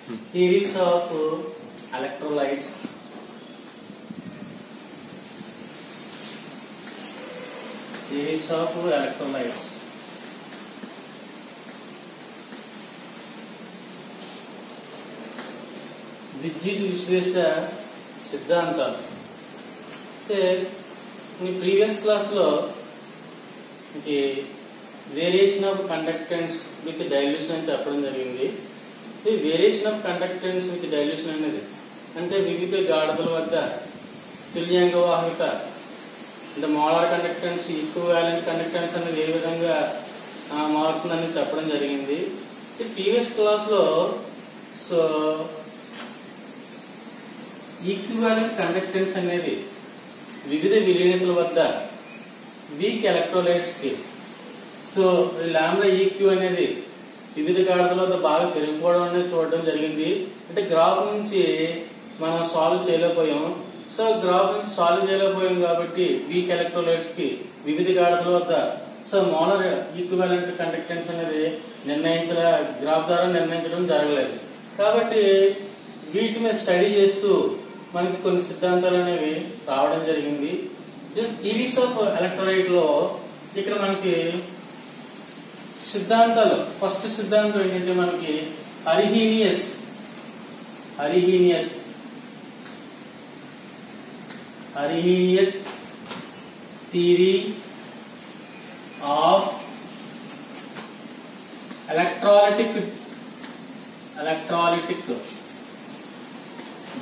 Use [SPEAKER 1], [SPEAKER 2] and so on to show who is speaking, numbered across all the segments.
[SPEAKER 1] Theories of electrolytes. Theories of electrolytes. విద్యుత్ విశ్లేష సిద్ధాంతాలు. అంటే మీ ప్రీవియస్ క్లాస్ లో variation of conductance with dilution అని చెప్పడం జరిగింది. ఈ variation of conductance with dilution అనేది అంటే వివిధ గాఢతల వద్ద తుల్యాంగ వాహకత అంటే మోలార్ కండక్టెన్స్ ఈక్వివాలెంట్ కండక్టెన్స్ అనేది ఏ విధంగా మారుతుందని చెప్పడం జరిగింది. ఈ ప్రీవియస్ క్లాస్ లో సో ఈక్వివాలెంట్ కండక్టెన్స్ అనేది వివిధ విలీనతల వద్ద వీక్ ఎలక్ట్రోలైట్స్ కి సో లాంబ్డా ఈక్యూ అనేది వివిధ గాఢతల వద్ద బాగా పెరిగిపోవడం అనేది చూడడం జరిగింది. అంటే గ్రాఫ్ నుంచి మనం సాల్వ్ చేయలేకపోయాం. సో గ్రాఫ్ నుంచి సాల్వ్ చేయలేకపోయాం కాబట్టి వీక్ ఎలక్ట్రోలైట్స్ కి వివిధ గాఢతల వద్ద సో మోలార్ ఈక్వివాలెంట్ కండక్టెన్స్ అనేది గ్రాఫ్ ద్వారా నిర్ణయించడం జరగలేదు. కాబట్టి వీటి మీద స్టడీ చేస్తూ మనకి కొన్ని సిద్ధాంతాలు అనేవి రావడం జరిగింది. థియరీస్ ఆఫ్ ఎలక్ట్రోలైట్ లో ఇక్కడ మనకి సిద్ధాంతాలు ఫస్ట్ సిద్ధాంతం ఏంటంటే మనకి అరిహీనియస్ theory of electrolytic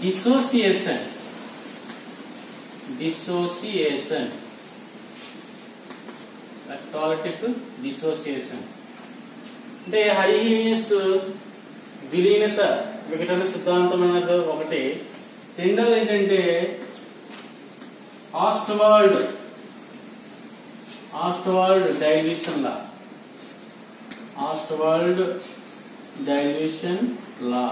[SPEAKER 1] dissociation electrolytic dissociation అంటే హైహీనియస్ విలీనత విఘటన సిద్ధాంతం అనేది ఒకటి. రెండవది ఏంటంటే ఆస్ట్వాల్డ్ డైల్యూషన్ లా.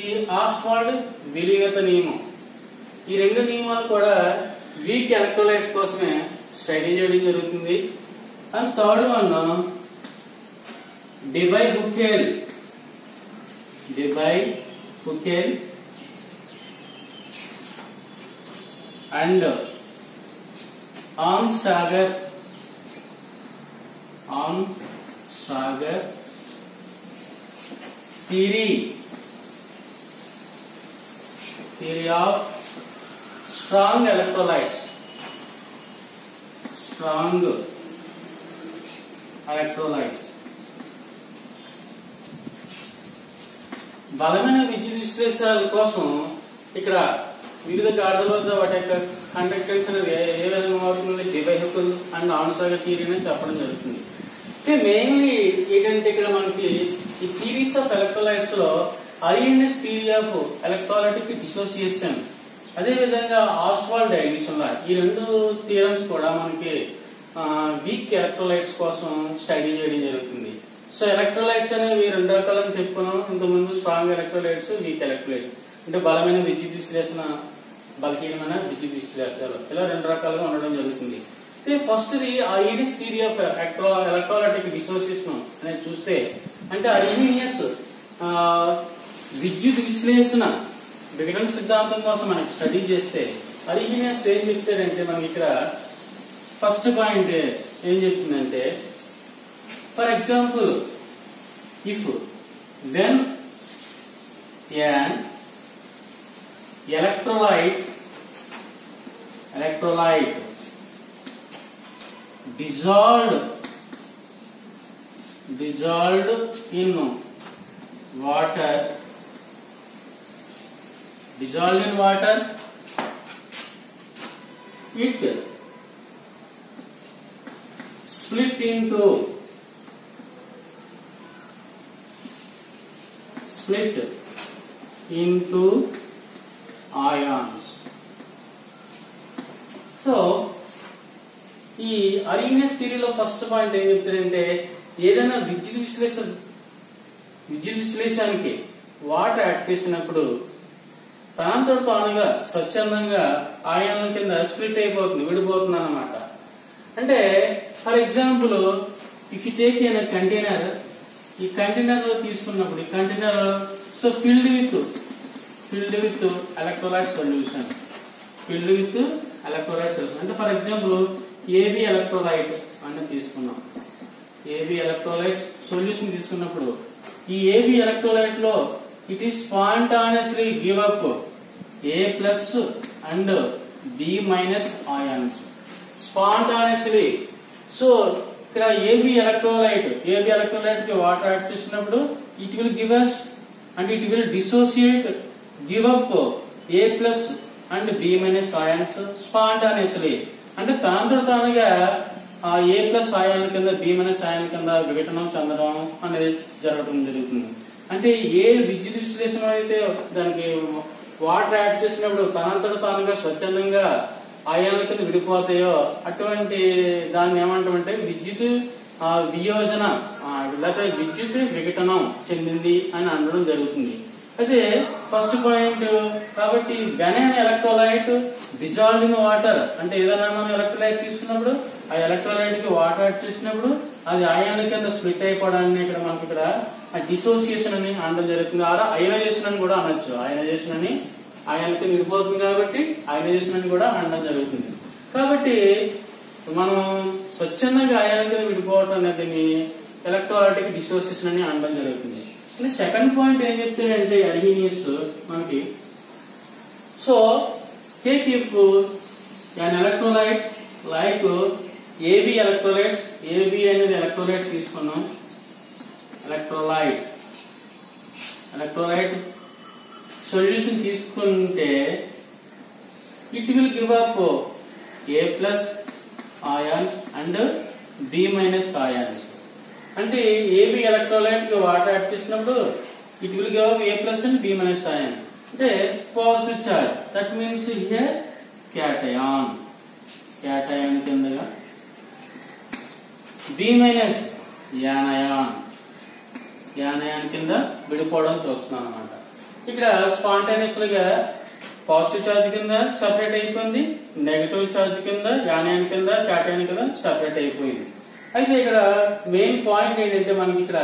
[SPEAKER 1] ఈ ఆస్ట్వాల్డ్ విలీనత నియమం ఈ రెండు నియమాలు కూడా వీక్ ఎలక్ట్రోలైట్స్ కోసమే స్టడీ చేయడం జరుగుతుంది. And third one Debye Hückel and ఆర్మ్స్ట్రాగర్ theory of strong electrolytes. బలమైన విద్యుత్ విశ్లేషణల కోసం ఇక్కడ వివిధ గాఢతల వద్ద వాటి యొక్క కండక్టెన్స్ అనేది ఏ విధంగా మారుతుంది డెబై-హుకెల్ అండ్ ఆర్మ్స్ట్రాగర్ థియరీ అని చెప్పడం జరుగుతుంది. మెయిన్లీ ఏంటంటే ఇక్కడ మనకి ఈ థియరీస్ ఆఫ్ ఎలక్ట్రోలైట్స్ లో అరిహీనియస్ థియరీ ఆఫ్ ఎలక్ట్రోలైటిక్ డిసోసియేషన్ అదే విధంగా ఆస్ట్వాల్డ్ డైల్యూషన్ లా ఈ రెండు థియరమ్స్ కూడా మనకి వీక్ ఎలక్ట్రోలైట్స్ కోసం స్టడీ చేయడం జరుగుతుంది. సో ఎలక్ట్రోలైట్స్ అనేవి రెండు రకాలని చెప్పుకున్నాం ఇంతకుముందు. స్ట్రాంగ్ ఎలక్ట్రోలైట్స్, వీక్ ఎలక్ట్రోలైట్స్ అంటే బలమైన విద్యుత్ విశ్లేషణ, బలహీనమైన విద్యుత్ విశ్లేషణలు ఇలా రెండు రకాలుగా ఉండడం జరుగుతుంది. First the అరిహీనియస్ theory of electrolytic dissociation అనేది చూస్తే అంటే అరిహీనియస్ విద్యుత్ విశ్లేషణ విఘటన సిద్ధాంతం కోసం మనకి స్టడీ చేస్తే అరిహీనియస్ ఏం చెప్తాడంటే మనకి ఇక్కడ ఫస్ట్ పాయింట్ ఏం చెప్తుందంటే for example if when an electrolyte dissolved in water it split into ions. So ఈ అరిహీనియస్ థియరీలో ఫస్ట్ పాయింట్ ఏం చెప్తారంటే ఏదైనా విద్యుత్ విశ్లేషణకి వాటర్ యాడ్ చేసినప్పుడు తనంతట తానుగా స్వచ్ఛందంగా ఆయాన్ల కింద స్ప్లిట్ అయిపోతుంది, విడిపోతుంది అన్నమాట. అంటే for example if you take in container ఈ కంటైనర్ తీసుకున్నప్పుడు ఈ container so filled with electrolyte solution, filled with electrolyte solution. అంటే ఫర్ ఎగ్జాంపుల్ ఏబి ఎలక్ట్రోలైట్ అని తీసుకున్నాం. ఏబి ఎలక్ట్రోలైట్ సొల్యూషన్ తీసుకున్నప్పుడు ఈ ఏబి ఎలక్ట్రోలైట్ లో it is spontaneously give up A plus and B minus ions spontaneously. So ఇక్కడ AB electrolyte కి water add చేసినప్పుడు it will give us and it will dissociate give up A plus and B minus ions spontaneously. అంటే తనంతట తానుగా ఆ ఏ plus Ayaan కింద B minus Ayaan కింద విఘటనం చెందడం అనేది జరగడం జరుగుతుంది. అంటే ఏ విద్యుత్ విశ్లేషణ అయితే దానికి వాటర్ యాడ్ చేసినప్పుడు తనంతట తానుగా స్వచ్ఛందంగా ఆయాన్ల కింద విడిపోతాయో అటువంటి దాన్ని ఏమంటామంటే విద్యుత్ వియోజన లేకపోతే విద్యుత్ విఘటనం చెందింది అని అనడం జరుగుతుంది. అయితే ఫస్ట్ పాయింట్ కాబట్టి when electrolyte dissolved in water అంటే ఏదైనా మనం ఎలక్ట్రోలైట్ తీసుకున్నప్పుడు ఆ ఎలక్ట్రోలైట్ కి వాటర్ యాడ్ చేసినప్పుడు అది ఆయాన్ల కింద స్ప్లిట్ అయిపోవడాన్ని ఇక్కడ మనకి ఇక్కడ డిసోసియేషన్ అని అనడం జరుగుతుంది. అయనైజేషన్ అని కూడా అనొచ్చు. అయనైజేషన్ అని ఆయాన్ల కింద విడిపోతుంది కాబట్టి అయనైజేషన్ అని కూడా అనడం జరుగుతుంది. కాబట్టి మనం స్వచ్ఛందంగా ఆయాన్ల కింద విడిపోవడం అనేది ఎలక్ట్రోలైటిక్ డిసోసియేషన్ అని అనడం జరుగుతుంది. సెకండ్ పాయింట్ ఏం చెప్తాడంటే అర్హీనియస్ మనకి so take if an electrolyte like AB electrolyte, AB అనేది ఎలక్ట్రోలైట్ తీసుకున్నాం. ఎలక్ట్రోలైట్ సొల్యూషన్ తీసుకుంటే it will give up A plus ions and B minus ions. అంటే ఏబి ఎలక్ట్రోలైట్ కి వాటర్ యాడ్ చేసినప్పుడు it will give up A plus and B minus ion. అంటే positive charge that means here cation కిందగా B minus anion కింద విడిపోవడం చూస్తున్నాం అనమాట. ఇక్కడ స్పాంటేనియస్ గా పాజిటివ్ ఛార్జ్ కింద సెపరేట్ అయిపోయింది, నెగటివ్ ఛార్జ్ కింద యానయాన్ కింద క్యాటయాన్ కింద సెపరేట్ అయిపోయింది. అయితే ఇక్కడ మెయిన్ పాయింట్ ఏంటంటే మనకి ఇక్కడ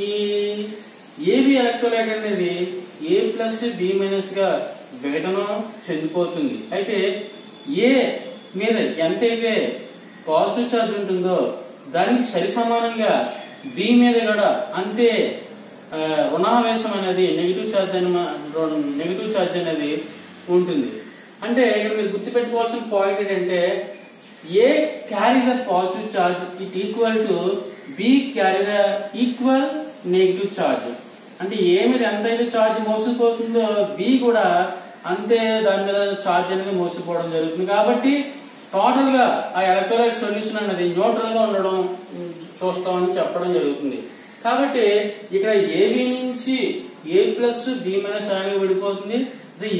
[SPEAKER 1] ఈ ఏబి ఎలక్ట్రోలైట్ అనేది ఏ ప్లస్ బి మైనస్ గా విఘటనం చెందిపోతుంది. అయితే ఏ మీద ఎంతైతే పాజిటివ్ ఛార్జ్ ఉంటుందో దానికి సరి సమానంగా బి మీద కూడా అంతే రుణావేశం అనేది నెగిటివ్ ఛార్జ్ అనేది ఉంటుంది. అంటే ఇక్కడ మీరు గుర్తుపెట్టుకోవాల్సిన పాయింట్ ఏంటంటే A carry the positive charge it equal to B carry the equal negative charge. అంటే ఏ మీద ఎంతైతే ఛార్జ్ మోసుకుపోతుందో బి కూడా అంతే దాని మీద ఛార్జ్ అనేది మోసుకుపోవడం జరుగుతుంది. కాబట్టి టోటల్ గా ఆ ఎలక్ట్రోలైట్ సొల్యూషన్ అనేది న్యూట్రల్ గా ఉండడం చూస్తామని చెప్పడం జరుగుతుంది. కాబట్టి ఇక్కడ ఏబి నుంచి ఏ ప్లస్ బి మైనస్ ఆయాన్ విడిపోతుంది.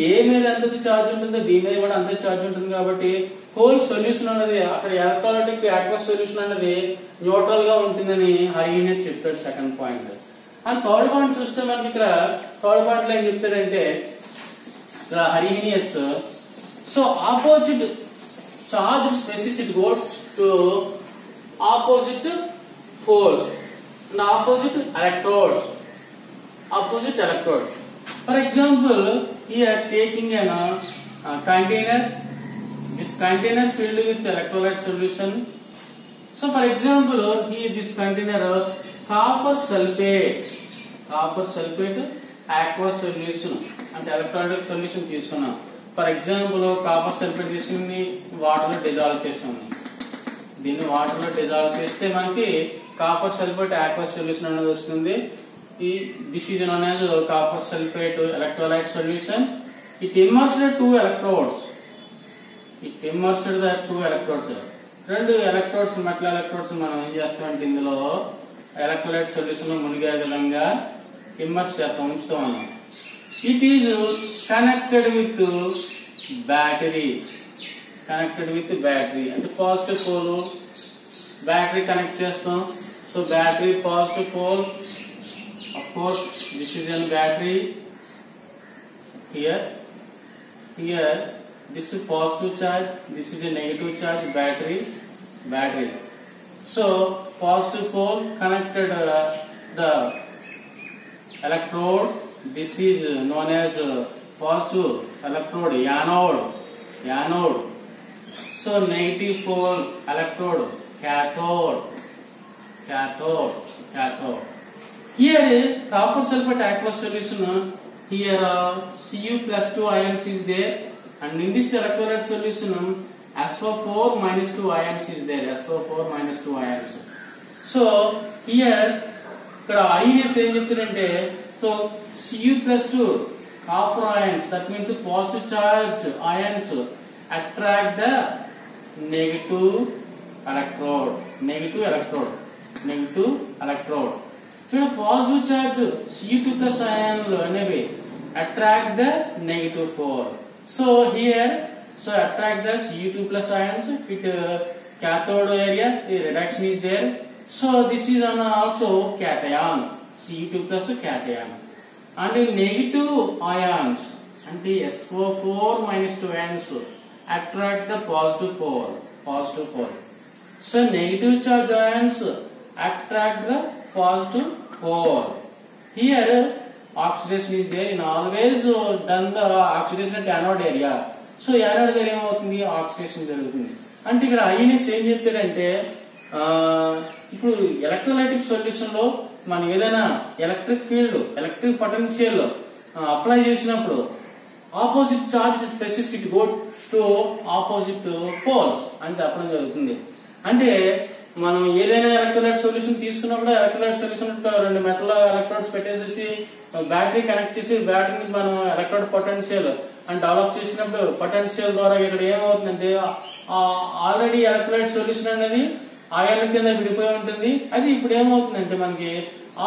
[SPEAKER 1] ఏ మీద ఎంత ఛార్జ్ ఉంటుందో బి మీద కూడా అంతే ఛార్జ్ ఉంటుంది. కాబట్టి హోల్ సొల్యూషన్ అనేది అక్కడ ఎలక్ట్రోలైటిక్ యాక్వస్ సొల్యూషన్ అనేది న్యూట్రల్ గా ఉంటుందని హరీనియస్ చెప్పాడు second point. And third point చూస్తే మనకి ఇక్కడ థర్డ్ పాయింట్ లో ఏం చెప్తాడంటే Arrhenius so opposite charge specificity goes to opposite force and opposite electrodes. For example, here taking a container, this container filled with electrolyte solution. So for example, here this container copper sulfate aqueous solution and electrolytic solution తీసుకున్నాం. For example copper sulphate తీసుకుని water లో dissolve చేసాము. దీన్ని water లో dissolve చేస్తే మనకి copper sulphate aqueous solution అనేది వస్తుంది. This is known as copper sulphate electrolyte solution. It immersed two electrodes. రెండు ఎలక్ట్రోడ్స్ మెటల్ ఎలక్ట్రోడ్స్ మనం ఏం చేస్తామంటే ఇందులో ఎలక్ట్రోలైట్ సొల్యూషన్ లో మునిగే విధంగా ఇమ్మర్స్ చేస్తాం, ఉంచుతాం మనం. It is connected with battery అంటే పాజిటివ్ పోల్ బ్యాటరీ కనెక్ట్ చేస్తాం. So battery positive pole of course this is a battery. Here this is positive charge, this is a negative charge battery. So positive pole connected the electrode. This is known as positive electrode, anode. So negative pole electrode, cathode. Here copper sulfate aqueous solution. Here Cu plus 2 ions is there, and in this electrolyte solution SO4 minus 2 ions is there. SO4 minus 2 ions. So here ఇక్కడ INS ఏం చెప్తారంటే, so Cu plus 2 copper ions, that means positive charge ions attract the negative electrode. ఇక్కడ positive charge Cu2 plus ions అనేవి attract the negative 4. So here, attract the Cu2 plus ions. It cathode area, the reduction is there. So this is also cation, Cu2 plus cation. And negative ions, and the SO4 minus 2 ions attract the positive 4. So negative charge ions attract the positive 4. Here oxidation is there, in always done the oxidation at anode area. So anode area ఏమవుతుంది, oxidation జరుగుతుంది. అంటే ఇక్కడ INS ఏం చెప్తాడంటే, ఇప్పుడు electrolytic solution లో మనం ఏదైనా electric field, electric potential apply చేసినప్పుడు opposite charge specific goes to opposite poles అని చెప్పడం జరుగుతుంది. అంటే మనం ఏదైనా ఎలక్ట్రోలైట్ సొల్యూషన్ తీసుకున్నప్పుడు ఎలక్ట్రోలైట్ సొల్యూషన్ 2 మెటల్ ఎలక్ట్రోడ్స్ పెట్టేసి బ్యాటరీ కనెక్ట్ చేసి బ్యాటరీ నుంచి మనం ఎలక్ట్రోడ్ పొటెన్షియల్ అని డెవలప్ చేసినప్పుడు పొటెన్షియల్ ద్వారా ఇక్కడ ఏమవుతుందంటే ఆల్రెడీ ఎలక్ట్రోలైట్ సొల్యూషన్ అనేది ఆయన్ కింద విడిపోయి ఉంటుంది. అది ఇప్పుడు ఏమవుతుందంటే మనకి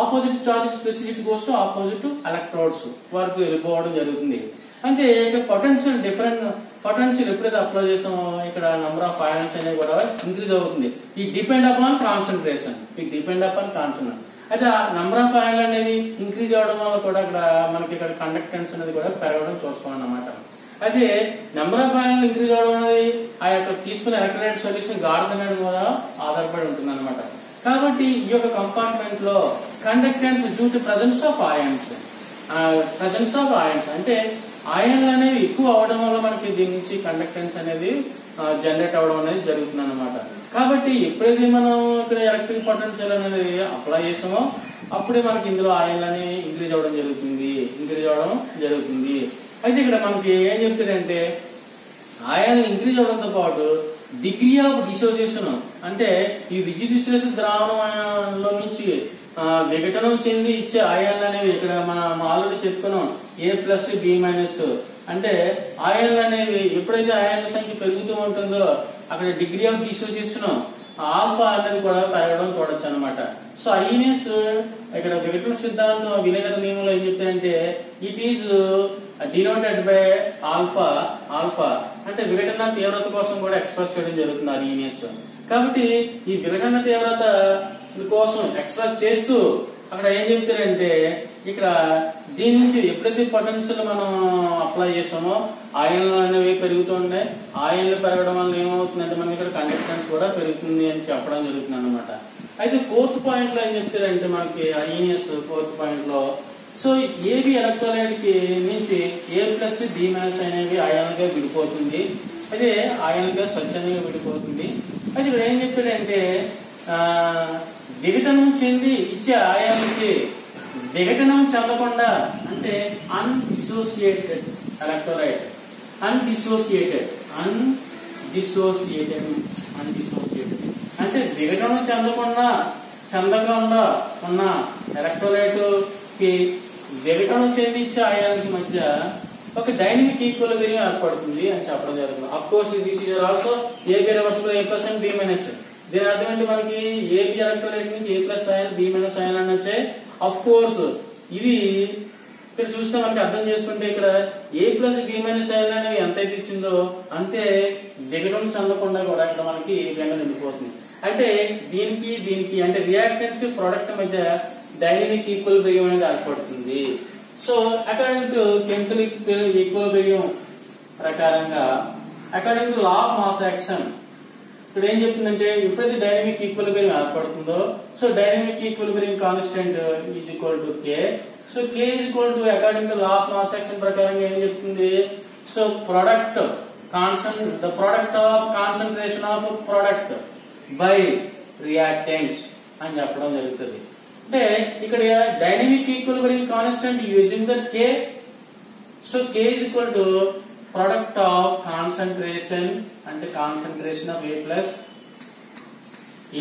[SPEAKER 1] opposite charge specific goes to opposite electrodes వరకు వెళ్ళిపోవడం జరుగుతుంది. అంటే ఇక్కడ పొటెన్షియల్ ఎప్పుడైతే అప్లై చేసామో ఇక్కడ నంబర్ ఆఫ్ ఆయన్స్ అనేది కూడా ఇంక్రీజ్ అవుతుంది. ఈ డిపెండ్ అపాన్ కాన్సన్ట్రేషన్. అయితే ఆ నంబర్ ఆఫ్ ఆయన్లు అనేది ఇంక్రీజ్ అవడం వల్ల కూడా ఇక్కడ మనకి ఇక్కడ కండక్టెన్స్ అనేది కూడా పెరగడం చూస్తాం అన్నమాట. అయితే నెంబర్ ఆఫ్ ఆయన్లు ఇంక్రీజ్ అవడం అనేది ఆ యొక్క తీసుకున్న ఎలక్ట్రోలైట్ సొల్యూషన్ గాఢత అనేది కూడా ఆధారపడి ఉంటుంది అనమాట. కాబట్టి ఈ యొక్క కంపార్ట్మెంట్ లో conductance due to presence of ions అంటే ఆయన్లు అనేవి ఎక్కువ అవడం వల్ల మనకి దీని నుంచి కండక్టెన్స్ అనేది జనరేట్ అవడం అనేది జరుగుతుంది అనమాట. కాబట్టి ఎప్పుడైతే మనం ఇక్కడ ఎలక్ట్రిక్ పొటెన్షియల్ అనేది అప్లై చేసామో అప్పుడే మనకి ఇందులో ఆయన్లు అనేవి ఇంక్రీజ్ అవడం జరుగుతుంది. అయితే ఇక్కడ మనకి ఏం చెప్తారంటే ఆయన్లు ఇంక్రీజ్ అవడంతో పాటు డిగ్రీ ఆఫ్ డిసోసియేషన్, అంటే ఈ విద్యుత్ విశ్లేషణ ద్రావణంలో నుంచి విఘటనం చెంది ఇచ్చే ఆయన్లు అనేవి ఇక్కడ మనం ఆల్రెడీ చెప్పుకున్నాం A+B-, అంటే ఆయన్లు అనేవి ఎప్పుడైతే ఆయన్ల సంఖ్య పెరుగుతూ ఉంటుందో అక్కడ డిగ్రీ ఆఫ్ డిసోసియేషన్ ఆల్ఫా అనేది కూడా పెరగడం చూడొచ్చు అనమాట. సో INS ఇక్కడ విఘటన సిద్ధాంతం విలీనత నియమంలో ఏం చెప్తారంటే it is denoted by alpha అంటే విఘటన తీవ్రత కోసం కూడా ఎక్స్ప్రెస్ చేయడం జరుగుతుంది INS. కాబట్టి ఈ విఘటన తీవ్రత కోసం ఎక్స్ప్రెస్ చేస్తూ అక్కడ ఏం చెప్తారంటే ఇక్కడ దీని నుంచి ఎప్పుడైతే పొటెన్షియల్ మనం అప్లై చేస్తామో ఆయన్లు అనేవి పెరుగుతుంటాయి. ఆయన్లు పెరగడం వల్ల ఏమవుతుందంటే మనకి ఇక్కడ కండక్టెన్స్ కూడా పెరుగుతుంది అని చెప్పడం జరుగుతుంది అనమాట. అయితే 4th పాయింట్ లో ఏం చెప్తారంటే మనకి INS 4th పాయింట్ లో సో ఏబి ఎలక్ట్రోలైట్ కి నుంచి A+B- అనేవి ఆయన్లుగా విడిపోతుంది. అదే ఆయన్లుగా స్వచ్ఛందంగా విడిపోతుంది. అయితే ఇక్కడ ఏం చెప్తాడంటే విఘటనం చెంది ఇచ్చే ఆయన్లకి విఘటనం చెందకుండా అంటే అన్డిసోసియేటెడ్ ఎలక్ట్రోలైట్ అన్డిసోసియేటెడ్ అంటే విఘటనం చెందకుండా ఉన్న ఎలక్ట్రోలైట్ కి విఘటనం చెంది ఇచ్చే ఆయన్లకి మధ్య ఒక డైనమిక్ ఈక్విలిబ్రియం ఏర్పడుతుంది అని చెప్పడం జరుగుతుంది. Of course this is also AB reversible A+ and B-. దీని అర్థం ఏంటి, మనకి AB ఎలక్ట్రోలైట్ నుంచి A+ అయాన్ B- అయాన్ అని వచ్చాయి. అఫ్ కోర్స్ ఇది ఇక్కడ చూస్తే మనకి అర్థం చేసుకుంటే ఇక్కడ A+B- అయాన్ అనేవి ఎంతైతే ఇచ్చిందో అంతే విఘటన చెందకుండా కూడా ఇక్కడ మనకి వెంట నిండిపోతుంది. అంటే దీనికి అంటే రియాక్టెంట్స్ కి ప్రొడక్ట్ మధ్య డైనమిక్ ఈక్విలిబ్రియం అనేది ఏర్పడుతుంది. So according to chemical equilibrium ప్రకారంగా according to law of mass action ఇక్కడ ఏం చెప్తుందంటే ఎప్పుడైతే డైనమిక్ ఈక్విలిబ్రియం ఏర్పడుతుందో so dynamic equilibrium constant is equal to K. So K is equal to according to law of mass action ప్రకారం ఏం చెప్తుంది, so product the product of concentration of product by reactants అని చెప్పడం జరుగుతుంది. అంటే ఇక్కడ dynamic equilibrium constant using the K. So K is equal to product of concentration అంటే concentration of A plus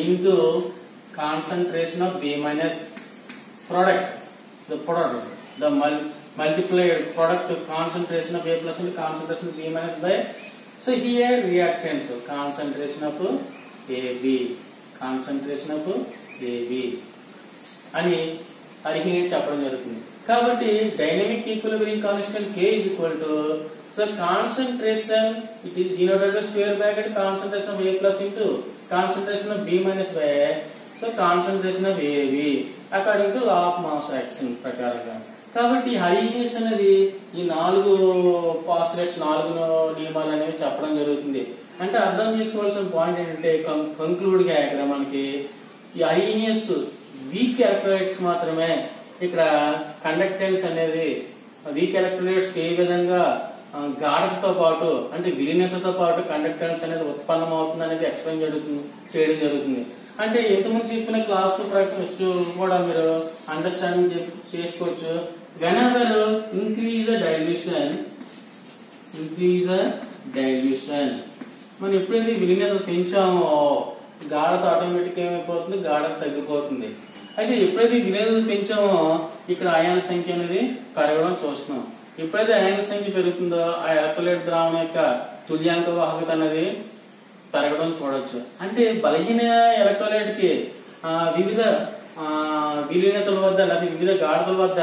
[SPEAKER 1] into concentration of B minus product the multiplied product of concentration of A plus into concentration of B minus by so here reactants concentration of AB అని అడిగి చెప్పడం జరుగుతుంది. కాబట్టి dynamic equilibrium constant K is equal to so concentration it is denoted by square bracket concentration of A plus into concentration of B minus by so concentration of AB according to law of mass action ప్రకారంగా. కాబట్టి highness అనేది ఈ 4 postulates 4 నియమాలు అనేవి చెప్పడం జరుగుతుంది. అంటే అర్థం చేసుకోవాల్సిన పాయింట్ ఏంటంటే కంక్లూడ్ గా ఇక్కడ మనకి ఈ హైనెస్ వీక్ ఎలక్ట్రోలైట్స్ మాత్రమే ఇక్కడ కండక్టెన్స్ అనేది వీక్ ఎలక్ట్రోలైట్స్ ఏ విధంగా గాఢతతో పాటు అంటే విలీనతతో పాటు కండక్టెన్స్ అనేది ఉత్పన్నం అవుతుంది అనేది ఎక్స్ప్లెయిన్ చేయడం జరుగుతుంది. అంటే ఇంతకుముందు చెప్పిన క్లాస్ కూడా మీరు అండర్స్టాండింగ్ చేసుకోవచ్చు. వెనెవర్ ఇంక్రీజ్ ద డైల్యూషన్ మనం ఎప్పుడైతే విలీనత పెంచామో గాఢత ఆటోమేటిక్ ఏమైపోతుంది, గాఢత తగ్గిపోతుంది. అయితే ఎప్పుడైతే విలీనత పెంచామో ఇక్కడ అయాన్ సంఖ్య అనేది పెరగడం చూస్తున్నాం. ఎప్పుడైతే అయాన్ సంఖ్య పెరుగుతుందో ఆ ఎలక్ట్రోలైట్ ద్రావణం యొక్క తుల్యాంక వాహకత అనేది పెరగడం చూడొచ్చు. అంటే బలహీన ఎలక్ట్రోలైట్ కి వివిధ విలీనతల వద్ద లేదా వివిధ గాఢతల వద్ద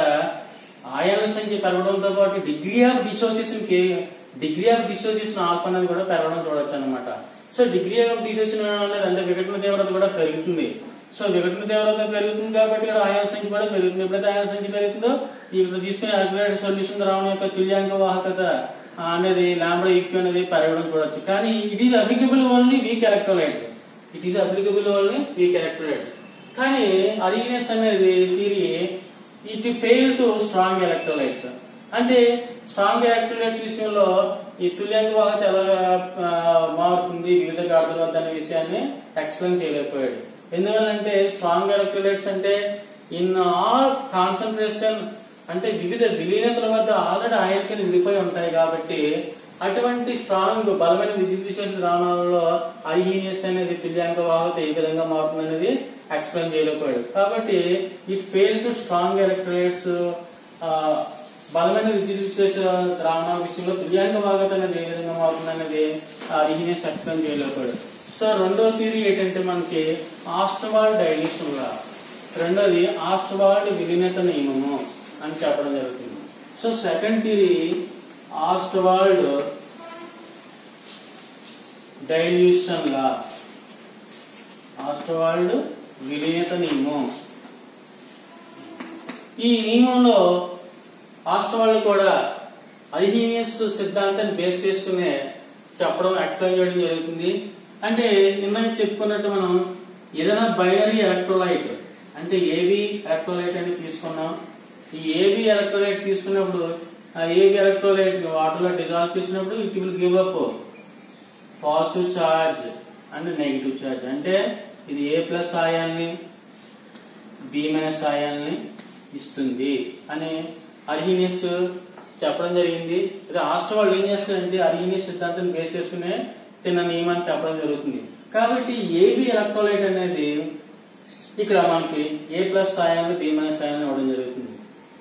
[SPEAKER 1] అయాన్ సంఖ్య పెరగడంతో పాటు డిగ్రీ ఆఫ్ డిసోసియేషన్ ఆల్ఫా అనేది కూడా పెరగడం చూడొచ్చు అనమాట. సో డిగ్రీ ఆఫ్ డిసోసియేషన్ అనేది అంటే విఘటన తీవ్రత కూడా పెరుగుతుంది. సో విఘటన తీవ్రత పెరుగుతుంది కాబట్టి ఇక్కడ అయాన్ సంఖ్య కూడా పెరుగుతుంది. ఎప్పుడైతే అయాన్ సంఖ్య పెరుగుతుందో ఇక్కడ తీసుకునే ఎలక్ట్రోలైట్ సొల్యూషన్ ద్రావణం యొక్క తుల్యాంక వాహకత అనేది లాంబ్డా ఈక్యూ అనేది పెరగడం చూడొచ్చు. కానీ it is applicable only week electrolytes. కానీ అరీనెస్ అనేది theory it fail to strong electrolytes. అంటే స్ట్రాంగ్ ఎలక్ట్రోలైట్స్ విషయంలో ఈ తుల్యాంక వాహకత ఎలా మారుతుంది వివిధ గాఢతల వద్ద అనే విషయాన్ని ఎక్స్ప్లెయిన్ చేయలేకపోయాడు. ఎందువల్లంటే స్ట్రాంగ్ ఎలక్ట్రోలైట్స్ అంటే ఇన్ ఆల్ కాన్సన్ట్రేషన్ అంటే వివిధ విలీనతల వద్ద ఆల్రెడీ అయాన్లు విడిపోయి ఉంటాయి కాబట్టి అటువంటి స్ట్రాంగ్ బలమైన విద్యుత్ విశ్లేషణ ద్రావణాలలో అల్హీనియస్ అనేది తుల్యాంక వాహకత ఏ విధంగా మారుతుంది అనేది ఎక్స్ప్లెయిన్ చేయలేకపోయాడు. కాబట్టి it fail to strong electrolytes బలమైన విద్యుత్ విశ్లేషణ ద్రావణాల విషయంలో తుల్యాంక వాహకత అనేది ఏ విధంగా మారుతుంది అనేది అల్హీనియస్ ఎక్స్ప్లెయిన్ చేయలేకపోయాడు. సో రెండో థియరీ ఏంటంటే మనకి ఆస్ట్వాల్డ్ డైల్యూషన్ లా, రెండోది ఆస్ట్వాల్డ్ విలీనత నియమము అని చెప్పడం జరుగుతుంది. సో సెకండ్ థియరీ ఆస్ట్వాల్డ్ డైల్యూషన్ లా, ఆస్ట్వాల్డ్ విలీనత నియమం. ఈ నియమంలో ఆస్ట్వాల్డ్ కూడా అల్హీనియస్ సిద్ధాంతాన్ని బేస్ చేసుకునే చెప్పడం ఎక్స్ప్లెయిన్ చేయడం జరుగుతుంది. అంటే ఇందాక చెప్పుకున్నట్టు మనం ఏదైనా బైనరీ ఎలక్ట్రోలైట్ అంటే ఏబి ఎలక్ట్రోలైట్ అని తీసుకున్నాం. ఈ ఏబి ఎలక్ట్రోలైట్ తీసుకున్నప్పుడు ఆ ఏబి ఎలక్ట్రోలైట్ వాటర్ లో డిజాల్వ్ చేసినప్పుడు it will give up positive charge and negative charge. అంటే ఇది ఏ ప్లస్ ఆయాన్ని బి మైనస్ ఆయాన్ని ఇస్తుంది అని అర్హీనియస్ చెప్పడం జరిగింది. ఇది ఆస్ట్వాల్డ్ ఏం చేస్తారంటే అర్హీనియస్ సిద్ధాంతాన్ని బేస్ చేసుకునే తిన్న నియమాన్ని చెప్పడం జరుగుతుంది. కాబట్టి ఏబి ఎలక్ట్రోలైట్ అనేది ఇక్కడ మనకి ఏ ప్లస్ ఆయాన్ని బి మైనస్ ఆయాన్ని ఇవ్వడం జరుగుతుంది.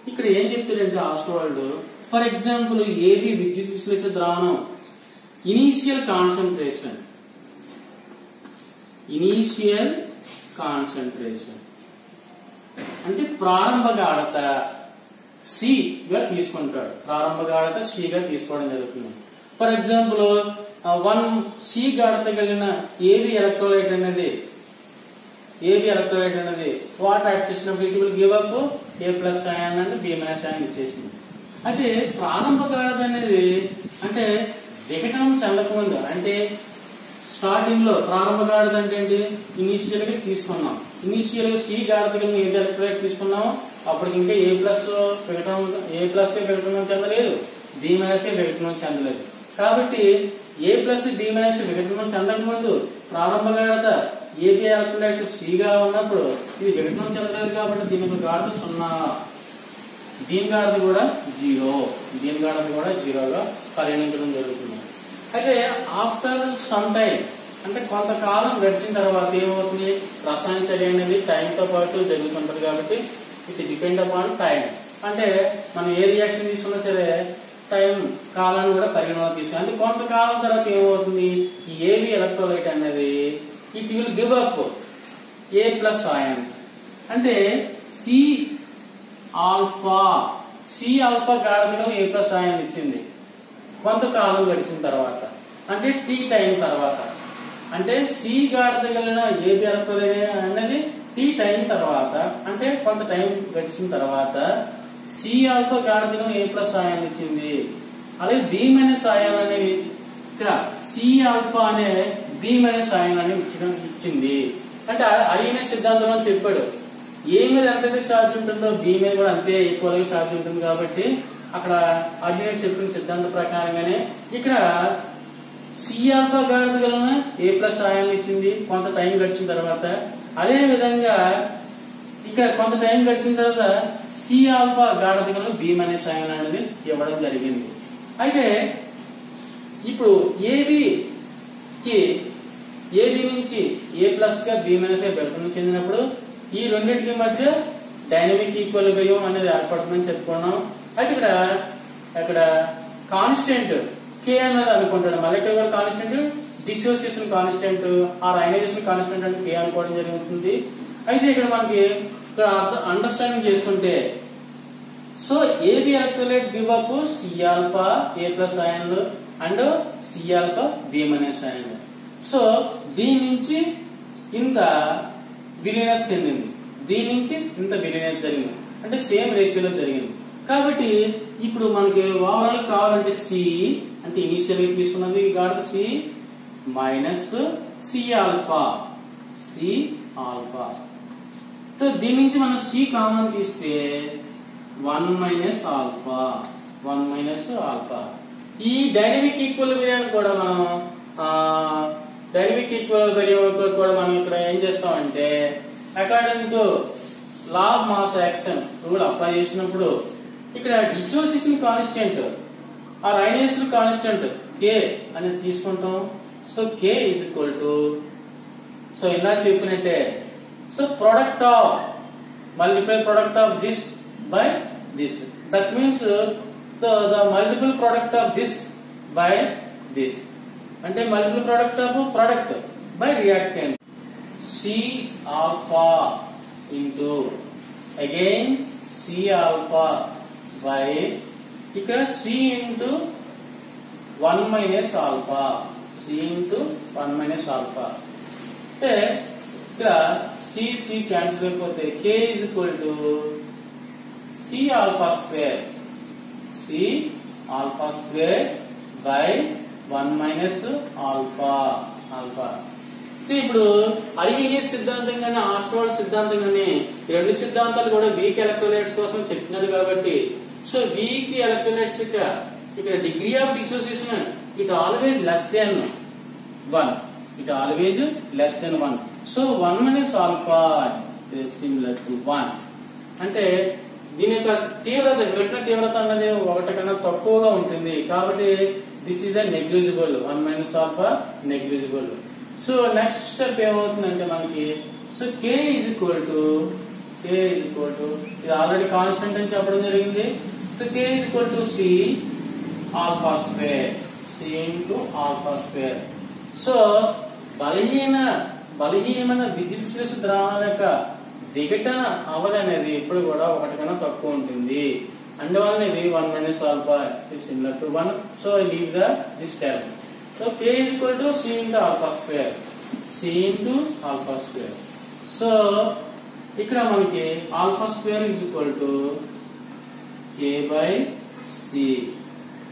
[SPEAKER 1] ఇక్కడ ఏం చెప్తారంటే ఆస్ట్వాల్డ్ ఫర్ ఎగ్జాంపుల్ ఏబి విద్యుత్ విశ్లేషణ ద్రావణం ఇనీషియల్ కాన్సన్ట్రేషన్ అంటే ప్రారంభ గాఢత సి గా తీసుకుంటాడు. ప్రారంభ గాఢత సి గా తీసుకోవడం జరుగుతుంది. ఫర్ ఎగ్జాంపుల్ 1 సి గాఢత కలిగిన ఏబి ఎలక్ట్రోలైట్ అనేది వాటర్ యాడ్ చేసినప్పుడు it will give up A plus ion and B minus ion ఇచ్చేసింది. అయితే ప్రారంభ గాఢత అనేది అంటే విఘటనం చెందకముందు అంటే స్టార్టింగ్ లో ప్రారంభ గాఢత అంటే ఏంటి? ఇనీషియల్ గా తీసుకున్నాం. ఇనీషియల్ గా సి గాఢత కింద ఏది ఎలక్ట్రోలైట్ తీసుకున్నాము, అప్పటికి ఇంకా ఏ ప్లస్ విఘటనం చెందలేదు, బి మైనస్ విఘటనం చెందలేదు. కాబట్టి ఏ ప్లస్ బి మైనస్ విఘటనం చెందక ముందు ప్రారంభ గాఢత ఏబి ఎలక్ట్రోలైట్ సిగా ఉన్నప్పుడు ఇది విఘటనం చెందలేదు కాబట్టి దీని యొక్క గాఢత 0, దీని గాఢత కూడా 0, దీని గాఢత కూడా 0గా పరిగణించడం జరుగుతుంది. అయితే ఆఫ్టర్ సమ్ టైం అంటే కొంతకాలం గడిచిన తర్వాత ఏమవుతుంది? రసాయన చర్య అనేది టైంతో పాటు జరుగుతుంటది కాబట్టి ఇట్ డిపెండ్ అపాన్ టైం. అంటే మనం ఏ రియాక్షన్ తీసుకున్నా సరే టైం కాలాన్ని కూడా పరిగణలోకి తీసుకుని అంటే కొంతకాలం తర్వాత ఏమవుతుంది? ఈ ఏబి ఎలక్ట్రోలైట్ అనేది it will give up A plus ion. అంటే సి ఆల్ఫా గాఢతలో ఏ ప్లస్ ఆయన్ ఇచ్చింది కొంతకాలం గడిచిన తర్వాత, అంటే టీ టైం తర్వాత. అంటే సి గాఢత కలిగిన ఏబి ఎలక్ట్రోలైట్ అనేది టీ టైం తర్వాత, అంటే కొంత టైం గడిచిన తర్వాత సి ఆల్ఫా గాఢతలో ఏ ప్లస్ ఆయన్ ఇచ్చింది. అలాగే బి మైనస్ ఆయన్ అనేవి ఇక్కడ సి ఆల్ఫా అనే బి మైనస్ ఆయన్ అని ఇచ్చింది. అంటే ఐఎన్ఎస్ సిద్ధాంతంలో చెప్పాడు ఏ మీద ఎంతైతే ఛార్జ్ ఉంటుందో బి మీద కూడా అంతే ఈక్వల్ గా ఛార్జ్ ఉంటుంది. కాబట్టి అక్కడ ఆర్డినేట్ చెప్పిన సిద్ధాంత ప్రకారంగానే ఇక్కడ సి ఆల్ఫా గాఢత కలిగిన ఏ ప్లస్ ఆయన్ ఇచ్చింది కొంత టైం గడిచిన తర్వాత. అదే విధంగా ఇక్కడ కొంత టైం గడిచిన తర్వాత సి ఆల్ఫా గాఢత కలిగిన బి మైనస్ ఆయన్ అనేది ఇవ్వడం జరిగింది. అయితే ఇప్పుడు ఏబి నుంచి ఏ ప్లస్ గా బి మైనస్ గా విభజన చెందినప్పుడు ఈ రెండింటికి మధ్య డైనమిక్ ఈక్విలిబ్రియం అనేది ఏర్పడుతుందని చెప్పుకున్నాం. అయితే ఇక్కడ కాన్స్టెంట్ కే అన్నది అనుకుంటాడు. మళ్ళీ ఇక్కడ కూడా constant dissociation constant or ionisation constant అంటే కే అనుకోవడం జరుగుతుంది. అయితే ఇక్కడ మనకి ఇక్కడ అండర్స్టాండింగ్ చేసుకుంటే so AB electrolyte give up C alpha A plus ion and C alpha B minus ion. So దీని నుంచి ఇంత విలీనత చెందింది, దీని నుంచి ఇంత విలీనత జరిగింది, అంటే సేమ్ రేషియోలో జరిగింది. కాబట్టి ఇప్పుడు మనకి ఓవరాల్ కావాలంటే సి అంటే ఇనిషియల్ గా తీసుకున్నది గాఢత C minus C alpha. So దీని నుంచి మనం సి కామన్ తీస్తే 1 మైనస్ ఆల్ఫా. ఈ డైనమిక్ ఈక్విలిబ్రియం కూడా మనం ఇక్కడ ఏం చేస్తామంటే according to law of mass action rule apply చేసినప్పుడు ఇక్కడ dissociation constant or ionisation constant K అనేది తీసుకుంటాం. So K is equal to so ఇలా చెప్పినట్టే so product of multiple product of this by this. That means the multiple product of this by this అంటే multiple product of product by reactant. C alpha into again C alpha by ఇక్కడ C into 1 minus alpha. అంటే ఇక్కడ C cancel అయిపోతే K is equal to C alpha square by 1 minus alpha. ఇప్పుడు INS సిద్ధాంతం కానీ ఆస్ట్రోల్ సిద్ధాంతం కానీ రెండు సిద్ధాంతాలు కూడా వీక్ ఎలక్ట్రోలైట్స్ కోసం చెప్పినది కాబట్టి సో వీక్ ఎలక్ట్రోలైట్స్ ఇక్కడ degree of dissociation it always less than 1. So 1 minus alpha similar to 1. అంటే దీని యొక్క తీవ్రత విఘటన తీవ్రత అన్నది 1 కన్నా తక్కువగా ఉంటుంది కాబట్టి this is negligible. 1 minus alpha negligible. So next step ఏమవుతుందంటే మనకి so K is equal to ఇది ఆల్రెడీ కాన్స్టెంట్ అని చెప్పడం జరిగింది. So K is equal to C alpha square. So బలహీనమైన విద్యుత్ ద్రావణాల యొక్క విఘటన అవధి అనేది ఎప్పుడు కూడా 1 కన్నా తక్కువ ఉంటుంది. అందువల్ల ఇది 1 minus alpha is similar to 1. So leave this term. So k is equal to c into alpha square. So ఇక్కడ మనకి alpha square is equal to k by c.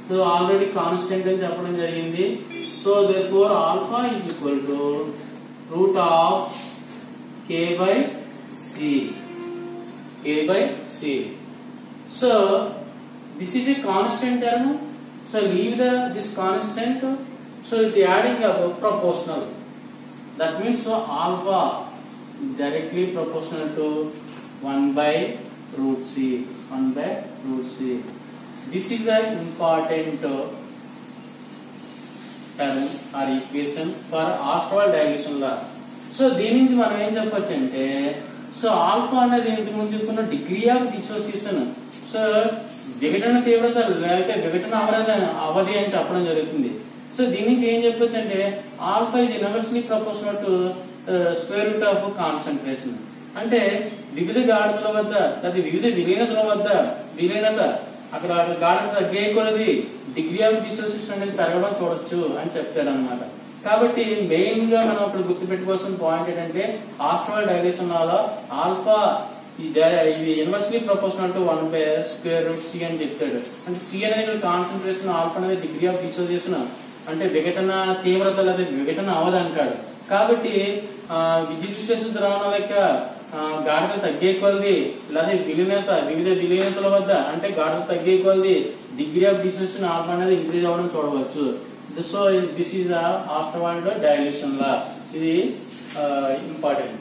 [SPEAKER 1] So already constant అని చెప్పడం జరిగింది. So So therefore alpha is equal to root of k by c. K by c. So this is a constant term. So leave this constant. So it is adding up proportional. That means so alpha directly proportional to 1 by root c. 1 by root c. This is the important term or equation for Ostwald dilution law. So దీని నుంచి మనం ఏం చెప్పొచ్చు అంటే so alpha అనేది ఇంతకు ముందు చెప్పుకున్న డిగ్రీ ఆఫ్ డిసోసియేషన్. సో విఘటన తీవ్రత లేక విఘటన అవధి అని చెప్పడం జరుగుతుంది. సో దీని నుంచి ఏం చెప్పొచ్చు అంటే alpha is inversely proportional to square root of concentration. అంటే వివిధ గాఢతల వద్ద లేదా వివిధ విలీనతల వద్ద విలీనత అక్కడ గాఢత తగ్గే కొలది డిగ్రీ ఆఫ్ డిసోసియేషన్ అనేది పెరగడం చూడొచ్చు అని చెప్తాడు అనమాట. కాబట్టి మెయిన్ గా మనం ఇప్పుడు గుర్తుపెట్టుకోవాల్సిన పాయింట్ ఏంటంటే ఆస్ట్రాల్ డైలేషన్ లో ఆల్ఫా ఇది inversely proportional to 1 by square root C అని చెప్తాడు. అంటే సి అనేది కాన్సన్ట్రేషన్, ఆల్ఫా అనేది డిగ్రీ ఆఫ్ డిసోసియేషన్ అంటే విఘటన తీవ్రత లేదా విఘటన అవధి అంటాడు. కాబట్టి విద్యుత్ విశ్లేషణ ద్రావణం యొక్క గాఢత తగ్గే కొలది లేదా వివిధ విలీనతల వద్ద అంటే గాఢత తగ్గే కొలది డిగ్రీ ఆఫ్ డిసోసియేషన్ ఆల్ఫా అనేది ఇంక్రీజ్ అవ్వడం చూడవచ్చు. సో దిస్ ఈజ్ ఆస్ట్వాల్డ్ డైల్యూషన్ లా. ఇది ఇంపార్టెంట్.